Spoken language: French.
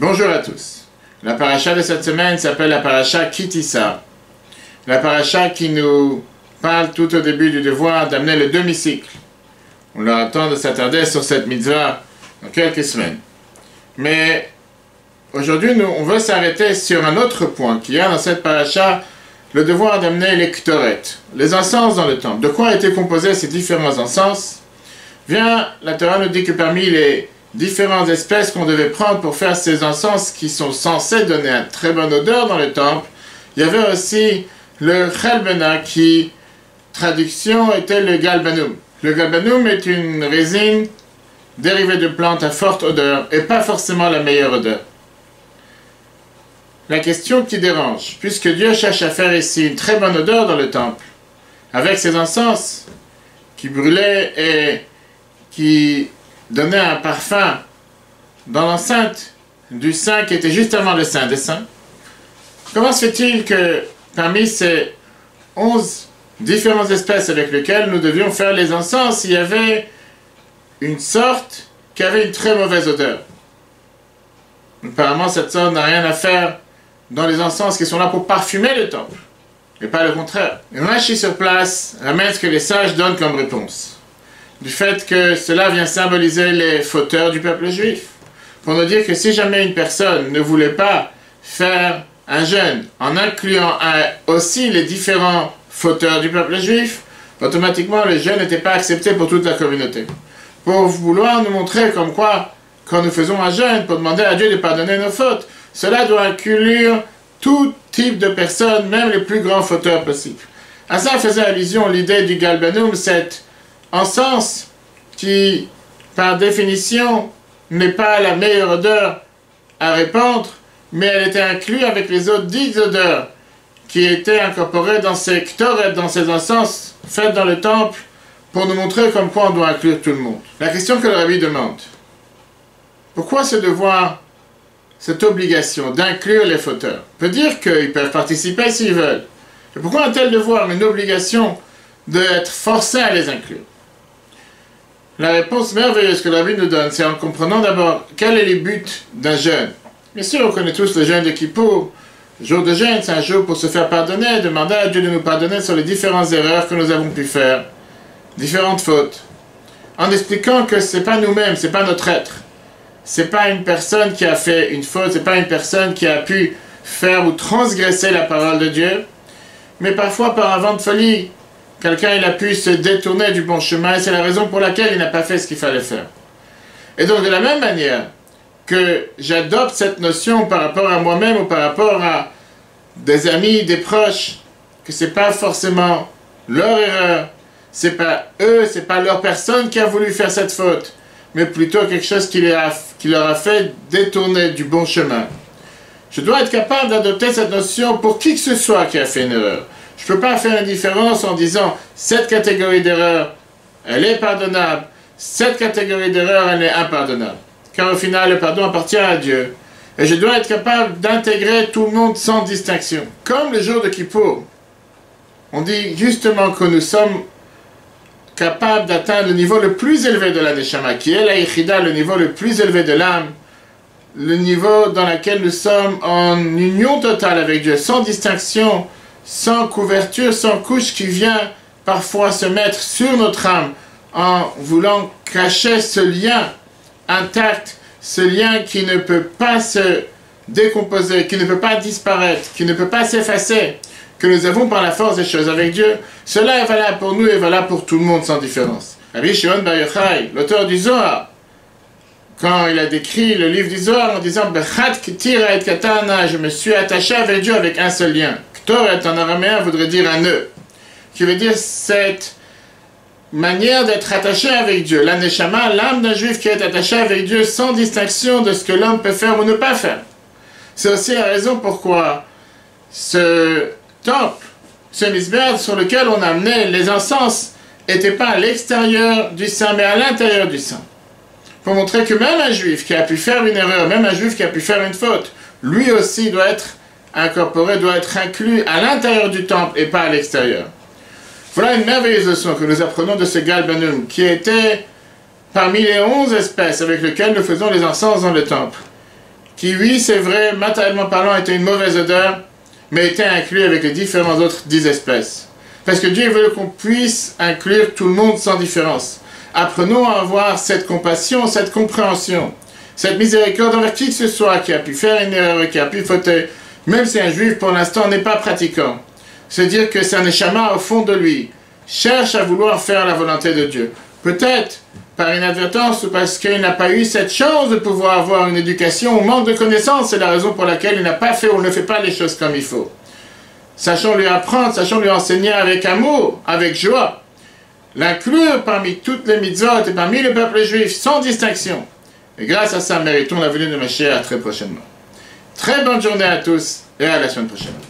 Bonjour à tous. La paracha de cette semaine s'appelle la paracha Ki Tisa. La paracha qui nous parle tout au début du devoir d'amener le demi-cycle. On leur attend de s'attarder sur cette mitzvah dans quelques semaines. Mais aujourd'hui, on veut s'arrêter sur un autre point qu'il y a dans cette paracha, le devoir d'amener les ktoret, les encens dans le temple. De quoi étaient composés ces différents encens? La Torah nous dit que parmi les différentes espèces qu'on devait prendre pour faire ces encens qui sont censés donner une très bonne odeur dans le temple, il y avait aussi le chalbena qui, traduction, était le galbanum. Le galbanum est une résine dérivée de plantes à forte odeur et pas forcément la meilleure odeur. La question qui dérange, puisque Dieu cherche à faire ici une très bonne odeur dans le temple, avec ces encens qui brûlaient et qui donnait un parfum dans l'enceinte du Saint qui était juste avant le Saint des Saints. Comment se fait-il que parmi ces 11 différentes espèces avec lesquelles nous devions faire les encens, il y avait une sorte qui avait une très mauvaise odeur? Apparemment, cette sorte n'a rien à faire dans les encens qui sont là pour parfumer le temple, et pas le contraire. Et Rashi sur place ramène ce que les sages donnent comme réponse, du fait que cela vient symboliser les fauteurs du peuple juif. Pour nous dire que si jamais une personne ne voulait pas faire un jeûne en incluant aussi les différents fauteurs du peuple juif, automatiquement le jeûne n'était pas accepté pour toute la communauté. Pour vouloir nous montrer comme quoi, quand nous faisons un jeûne, pour demander à Dieu de pardonner nos fautes, cela doit inclure tout type de personnes, même les plus grands fauteurs possibles. À ça faisait allusion l'idée du galbanum, cette encens qui, par définition, n'est pas la meilleure odeur à répandre, mais elle était inclue avec les autres 10 odeurs qui étaient incorporées dans ces ktoret, dans ces encens faits dans le temple, pour nous montrer comme quoi on doit inclure tout le monde. La question que le rabbi demande, pourquoi ce devoir, cette obligation d'inclure les fauteurs? On peut dire qu'ils peuvent participer s'ils veulent. Et pourquoi un tel devoir, mais une obligation d'être forcé à les inclure? La réponse merveilleuse que la Bible nous donne, c'est en comprenant d'abord quel est le but d'un jeûne. Bien sûr, on connaît tous le jeûne de Kippour. Le jour de jeûne, c'est un jour pour se faire pardonner, demander à Dieu de nous pardonner sur les différentes erreurs que nous avons pu faire, différentes fautes, en expliquant que ce n'est pas nous-mêmes, ce n'est pas notre être. Ce n'est pas une personne qui a fait une faute, ce n'est pas une personne qui a pu faire ou transgresser la parole de Dieu, mais parfois par un vent de folie, quelqu'un il a pu se détourner du bon chemin et c'est la raison pour laquelle il n'a pas fait ce qu'il fallait faire. Et donc de la même manière que j'adopte cette notion par rapport à moi-même ou par rapport à des amis, des proches, que ce n'est pas forcément leur erreur, c'est pas eux, c'est pas leur personne qui a voulu faire cette faute, mais plutôt quelque chose qui leur a fait détourner du bon chemin. Je dois être capable d'adopter cette notion pour qui que ce soit qui a fait une erreur. Je ne peux pas faire une différence en disant cette catégorie d'erreur, elle est pardonnable, cette catégorie d'erreur, elle est impardonnable. Car au final, le pardon appartient à Dieu. Et je dois être capable d'intégrer tout le monde sans distinction. Comme le jour de Kippour, on dit justement que nous sommes capables d'atteindre le niveau le plus élevé de la Neshama, qui est la Yechida, le niveau le plus élevé de l'âme, le niveau dans lequel nous sommes en union totale avec Dieu, sans distinction, sans couverture, sans couche qui vient parfois se mettre sur notre âme en voulant cacher ce lien intact, ce lien qui ne peut pas se décomposer, qui ne peut pas disparaître, qui ne peut pas s'effacer, que nous avons par la force des choses avec Dieu. Cela est valable pour nous et valable pour tout le monde sans différence. Rabbi Shimon Bar Yochai, l'auteur du Zohar, quand il a décrit le livre du Zohar en disant « Bechat Ketira et Katana » je me suis attaché avec Dieu avec un seul lien. Ktoret en araméen voudrait dire un nœud, qui veut dire cette manière d'être attaché avec Dieu. La Neshama, l'âme d'un juif qui est attaché avec Dieu sans distinction de ce que l'homme peut faire ou ne pas faire. C'est aussi la raison pourquoi ce temple, ce misbeh sur lequel on amenait les encens, n'était pas à l'extérieur du sein, mais à l'intérieur du sein. Pour montrer que même un juif qui a pu faire une erreur, même un juif qui a pu faire une faute, lui aussi doit être incorporé, doit être inclus à l'intérieur du temple et pas à l'extérieur. Voilà une merveilleuse leçon que nous apprenons de ce galbanum, qui était parmi les 11 espèces avec lesquelles nous faisons les encens dans le temple, qui, oui, c'est vrai, matériellement parlant, était une mauvaise odeur, mais était inclus avec les différents autres 10 espèces. Parce que Dieu veut qu'on puisse inclure tout le monde sans différence. Apprenons à avoir cette compassion, cette compréhension, cette miséricorde envers qui que ce soit qui a pu faire une erreur, qui a pu fauter, même si un juif pour l'instant n'est pas pratiquant. Se dire que c'est un échama au fond de lui, cherche à vouloir faire la volonté de Dieu. Peut-être par inadvertance ou parce qu'il n'a pas eu cette chance de pouvoir avoir une éducation ou manque de connaissances, c'est la raison pour laquelle il n'a pas fait ou ne fait pas les choses comme il faut. Sachons lui apprendre, sachons lui enseigner avec amour, avec joie. L'inclure parmi toutes les mitzvot et parmi le peuple juif sans distinction. Et grâce à ça, méritons la venue de Mashiach très prochainement. Très bonne journée à tous et à la semaine prochaine.